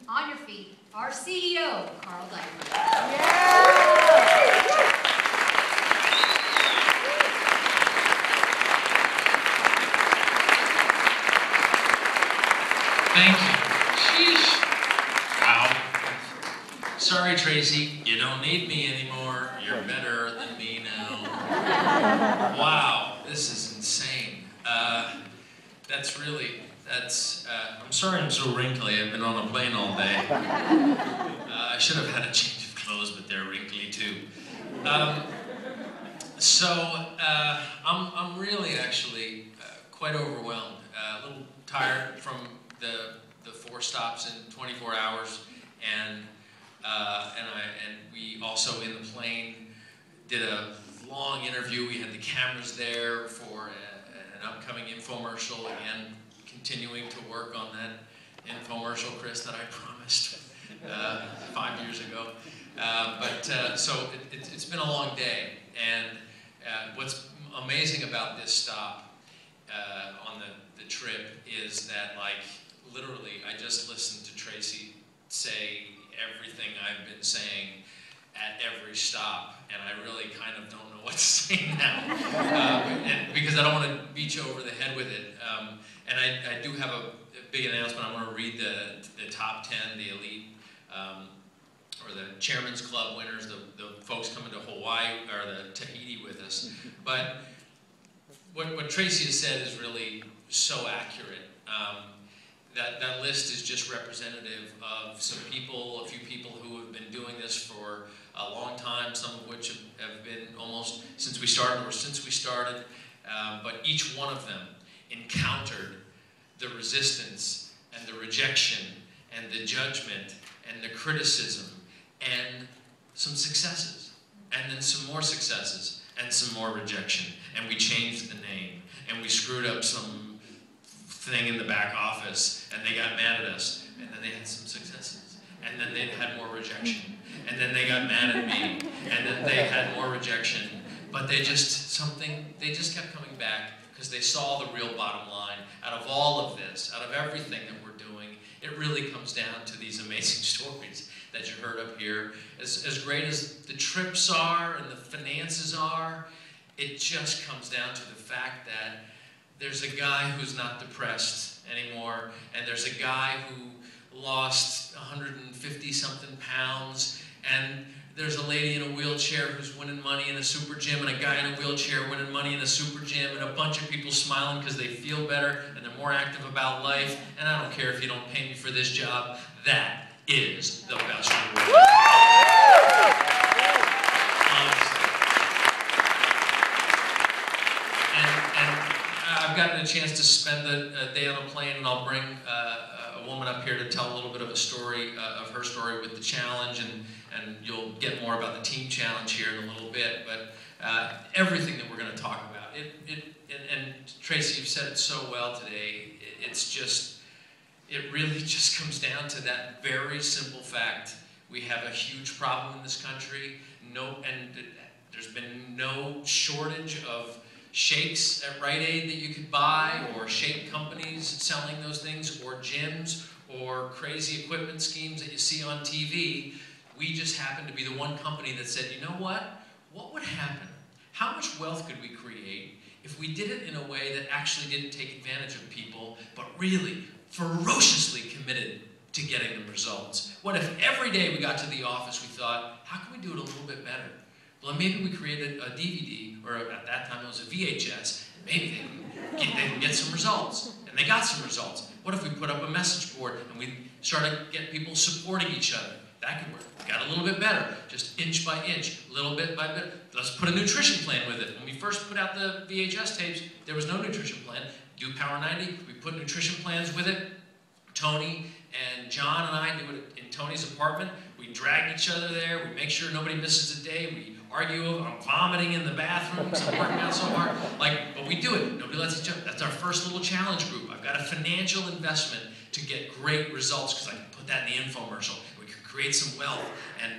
on your feet, our CEO, Carl Daikeler. Thank you. Sheesh. Wow. Sorry, Tracy, you don't need me anymore. You're better than me now. Wow, this is insane. I'm sorry I'm so wrinkly. I've been on a plane all day. I should have had a change of clothes, but they're wrinkly too. I'm really actually quite overwhelmed. A little tired from the 4 stops in 24 hours, and we also in the plane did a long interview. We had the cameras there for an upcoming infomercial, again, continuing to work on that infomercial, Chris, that I promised 5 years ago. So it's been a long day, and what's amazing about this stop on the trip is that, like, literally, I just listened to Tracy say everything I've been saying at every stop, and I really kind of don't know what to say now, because I don't want to beat you over the head with it. And I do have a big announcement. I want to read the top 10, the elite, or the Chairman's Club winners, the folks coming to Hawaii, or the Tahiti with us. But what Tracy has said is really so accurate. That list is just representative of some people, a few people who have been doing this for a long time, some of which have been almost since we started, but each one of them encountered the resistance and the rejection and the judgment and the criticism and some successes, and then some more successes and some more rejection. And we changed the name, and we screwed up some thing in the back office, and they got mad at us, and then they had some successes, and then they had more rejection, and then they got mad at me, and then they had more rejection, but they just kept coming back, because they saw the real bottom line. Out of all of this, out of everything that we're doing, it really comes down to these amazing stories that you heard up here. As great as the trips are and the finances are, it just comes down to the fact that there's a guy who's not depressed anymore, and there's a guy who lost 150-something pounds, and there's a lady in a wheelchair who's winning money in a super gym, and a guy in a wheelchair winning money in a super gym, and a bunch of people smiling because they feel better and they're more active about life. And I don't care if you don't pay me for this job. That is the best reward. I've gotten a chance to spend a day on a plane, and I'll bring a woman up here to tell a little bit of a story, of her story with the challenge, and you'll get more about the team challenge here in a little bit. But everything that we're going to talk about, and Tracy, you've said it so well today, it really just comes down to that very simple fact. We have a huge problem in this country, and there's been no shortage of shakes at Rite Aid that you could buy, or shake companies selling those things, or gyms, or crazy equipment schemes that you see on TV. We just happen to be the one company that said, you know what? What would happen? How much wealth could we create if we did it in a way that actually didn't take advantage of people, but really ferociously committed to getting the results? What if every day we got to the office, we thought, how can we do it a little bit better? Well, maybe we created a DVD, or at that time it was a VHS, and maybe they can get some results. And they got some results. What if we put up a message board and we started to get people supporting each other? That could work. Got a little bit better, just inch by inch, little bit by bit. Let's put a nutrition plan with it. When we first put out the VHS tapes, there was no nutrition plan. Do Power 90, we put nutrition plans with it. Tony and John and I do it in Tony's apartment. We drag each other there. We make sure nobody misses a day. We argue. I'm vomiting in the bathroom because I'm working out so hard. But we do it. Nobody lets each other. That's our first little challenge group. I've got a financial investment to get great results because I can put that in the infomercial. We can create some wealth, and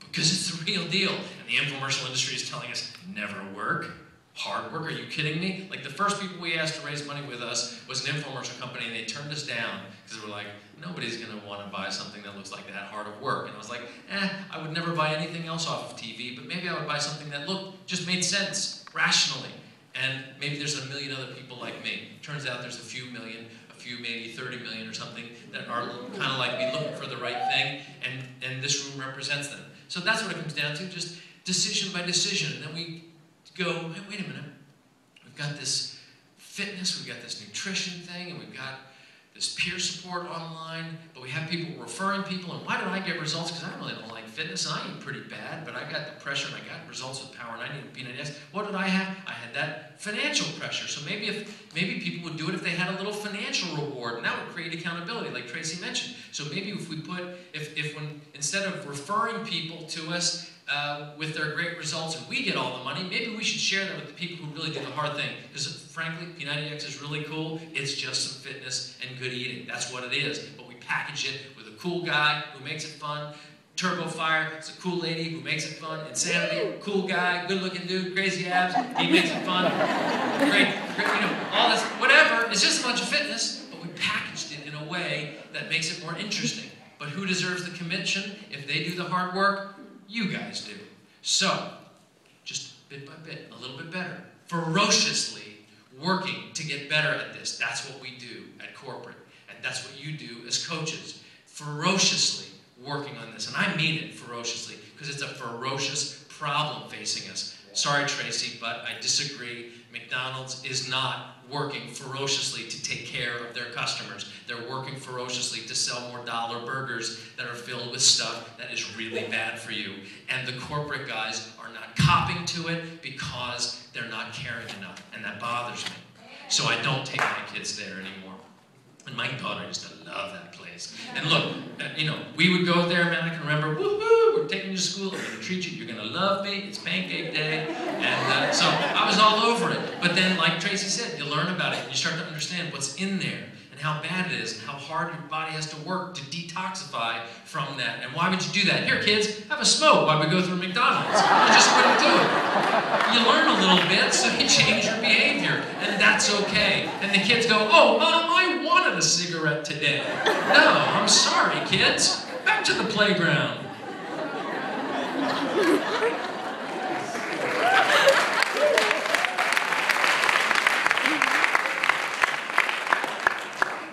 because it's the real deal. And the infomercial industry is telling us, never work. Hard work, are you kidding me? Like, the first people we asked to raise money with us was an infomercial company, and they turned us down because they were like, nobody's going to want to buy something that looks like that hard of work. And I was like, I would never buy anything else off of TV, but maybe I would buy something that just made sense, rationally. And maybe there's a million other people like me. Turns out there's a few million, maybe 30 million or something, that are kind of like me, looking for the right thing, and this room represents them. So that's what it comes down to, just decision by decision. And then we go, hey, wait a minute, we've got this fitness, we've got this nutrition thing, and we've got this peer support online, but we have people referring people, and why don't I get results? Because I really don't like fitness, and I eat pretty bad, but I got the pressure, and I got results with Power, and I need peanut S. What did I have? I had that financial pressure. So maybe people would do it if they had a little financial reward, and that would create accountability, like Tracy mentioned. So maybe if we put, when instead of referring people to us with their great results and we get all the money, maybe we should share that with the people who really do the hard thing. Because frankly, P90X is really cool. It's just some fitness and good eating. That's what it is. But we package it with a cool guy who makes it fun. Turbo Fire, it's a cool lady who makes it fun. Insanity, cool guy, good looking dude, crazy abs, he makes it fun. Great, all this, whatever. It's just a bunch of fitness, but we packaged it in a way that makes it more interesting. But who deserves the commission if they do the hard work? You guys do. So, just bit by bit, a little bit better. Ferociously working to get better at this. That's what we do at corporate. And that's what you do as coaches. Ferociously working on this. And I mean it ferociously, because it's a ferocious problem facing us. Sorry, Tracy, but I disagree. McDonald's is not working ferociously to take care of their customers. They're working ferociously to sell more dollar burgers that are filled with stuff that is really bad for you. And the corporate guys are not copping to it because they're not caring enough. And that bothers me. So I don't take my kids there anymore. And my daughter used to love that place. And look, we would go there, man, I can remember, woohoo, we're taking you to school, I'm gonna treat you, you're gonna love me, it's pancake day. And so I was all over it. But then, like Tracy said, you learn about it, and you start to understand what's in there, and how bad it is, and how hard your body has to work to detoxify from that. And why would you do that? Here, kids, have a smoke while we go through McDonald's. I just wouldn't do it. You learn a little bit, so you change your behavior, and that's okay. And the kids go, oh, Mom, I wanted a cigarette today. No, I'm sorry, kids. Back to the playground.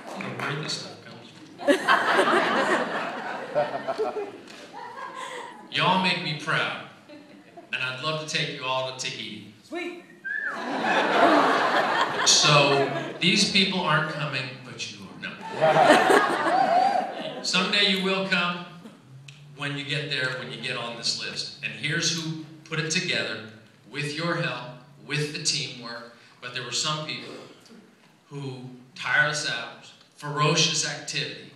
I don't know where this stuff comes from. Y'all make me proud, and I'd love to take you all to Tahiti. Sweet. So these people aren't coming, but you are. No. Someday you will come when you get there, when you get on this list. And here's who put it together with your help, with the teamwork. But there were some people who, tireless hours, ferocious activity,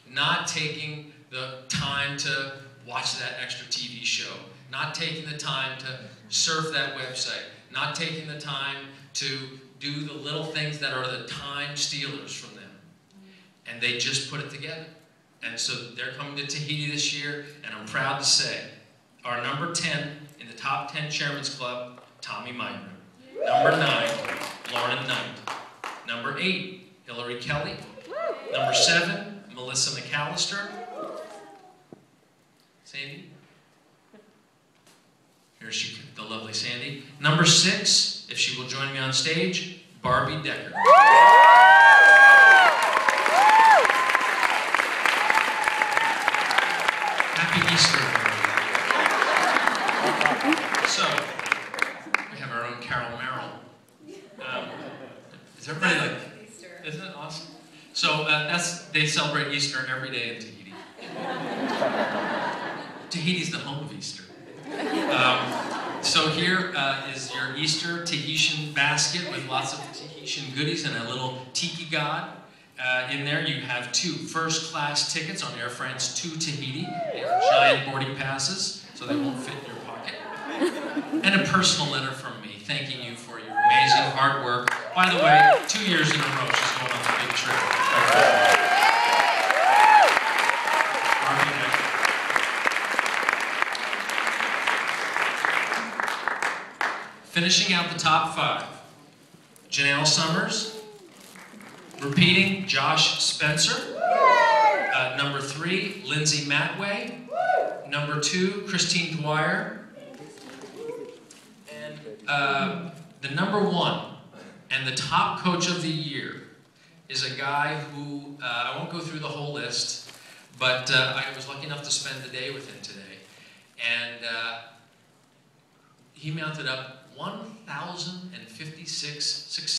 not taking the time to watch that extra TV show, not taking the time to surf that website, not taking the time to do the little things that are the time stealers from them. And they just put it together. And so they're coming to Tahiti this year, and I'm proud to say, our number 10 in the top 10 Chairman's Club, Tommy Meitner. Number 9, Lauren Knight. Number 8, Hillary Kelly. Number 7, Melissa McAllister. Sandy? Here's she, the lovely Sandy. Number 6, if she will join me on stage, Barbie Decker. Happy Easter. So, we have our own Carol Merrill. Is everybody like, isn't it awesome? So they celebrate Easter every day in Tahiti. Tahiti's the home of Easter. So here is your Easter Tahitian basket with lots of Tahitian goodies and a little tiki god. In there you have 2 first-class tickets on Air France to Tahiti. They are giant boarding passes, so they won't fit in your pocket. And a personal letter from me thanking you for your amazing hard work. By the way, 2 years in a row she's going on a big trip. Finishing out the top 5, Janelle Summers. Repeating, Josh Spencer. Number 3, Lindsay Matway. Number 2, Christine Dwyer. And the number 1 and the top coach of the year is a guy who, I won't go through the whole list, but I was lucky enough to spend the day with him today. And he mounted up 1,056 success.